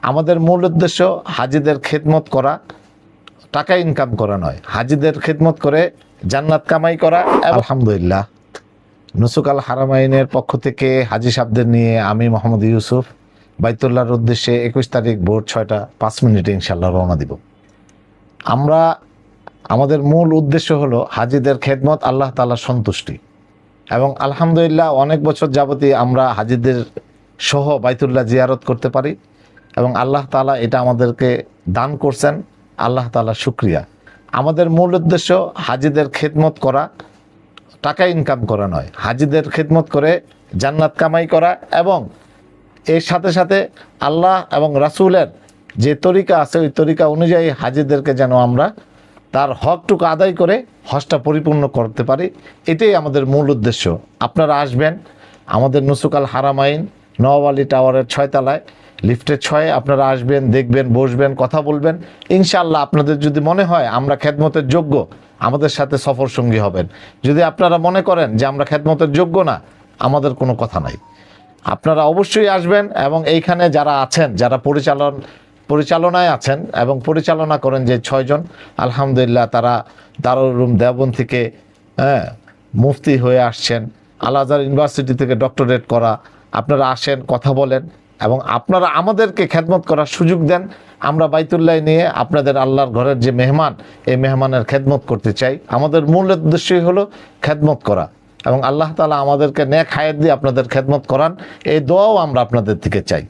আমাদের মূল উদ্দেশ্য হাজিদের খেদমত করা, টাকা ইনকাম করা নয়। হাজিদের খেদমত করে জান্নাত কামাই করা। আলহামদুলিল্লাহ, নুসুক আল হারামাইনের পক্ষ থেকে হাজি সাহেবদের নিয়ে আমি মোহাম্মদ ইউসুফ বাইতুল্লাহর উদ্দেশ্যে 21 তারিখ ভোর 6টা 5 মিনিটে ইনশাল্লাহ রওনা দিব। আমাদের মূল উদ্দেশ্য হলো হাজিদের খেদমত, আল্লাহ তাআলার সন্তুষ্টি। এবং আলহামদুলিল্লাহ অনেক বছর যাবতীয় আমরা হাজিদের সহ বাইতুল্লাহ জিয়ারত করতে পারি এবং আল্লাহ তাআলা এটা আমাদেরকে দান করছেন। আল্লাহ তাআলার শুকরিয়া। আমাদের মূল উদ্দেশ্য হাজিদের খেদমত করা, টাকা ইনকাম করা নয়। হাজিদের খেদমত করে জান্নাত কামাই করা এবং এর সাথে সাথে আল্লাহ এবং রাসূলের যে তরিকা আছে ওই তরিকা অনুযায়ী হাজিদেরকে যেন আমরা তার হকটুকু আদায় করে হজটা পরিপূর্ণ করতে পারি, এটাই আমাদের মূল উদ্দেশ্য। আপনারা আসবেন আমাদের নুসুক আল হারামাইন নওয়াব আলী টাওয়ারের 6 তলায় লিফটের 6, আপনারা আসবেন, দেখবেন, বসবেন, কথা বলবেন। ইনশাআল্লাহ আপনাদের যদি মনে হয় আমরা খেদমতের যোগ্য, আমাদের সাথে সফর সঙ্গী হবেন। যদি আপনারা মনে করেন যে আমরা খেদমতের যোগ্য না, আমাদের কোনো কথা নাই। আপনারা অবশ্যই আসবেন এবং এইখানে যারা আছেন, যারা পরিচালনায় আছেন এবং পরিচালনা করেন যে 6 জন, আলহামদুলিল্লাহ তারা দারুল উলুম দেওবন্দ থেকে মুফতি হয়ে আসছেন, আল আজহার ইউনিভার্সিটি থেকে ডক্টরেট করা। আপনারা আসেন, কথা বলেন এবং আপনারা আমাদেরকে খেদমত করার সুযোগ দেন। আমরা বাইতুল্লাহ নিয়ে আপনাদের আল্লাহর ঘরের যে মেহমান, এই মেহমানের খেদমত করতে চাই। আমাদের মূল উদ্দেশ্যই হলো খেদমত করা এবং আল্লাহ তাআলা আমাদেরকে নেক হায়াত দিয়ে আপনাদের খেদমত করান, এই দোয়াও আমরা আপনাদের থেকে চাই।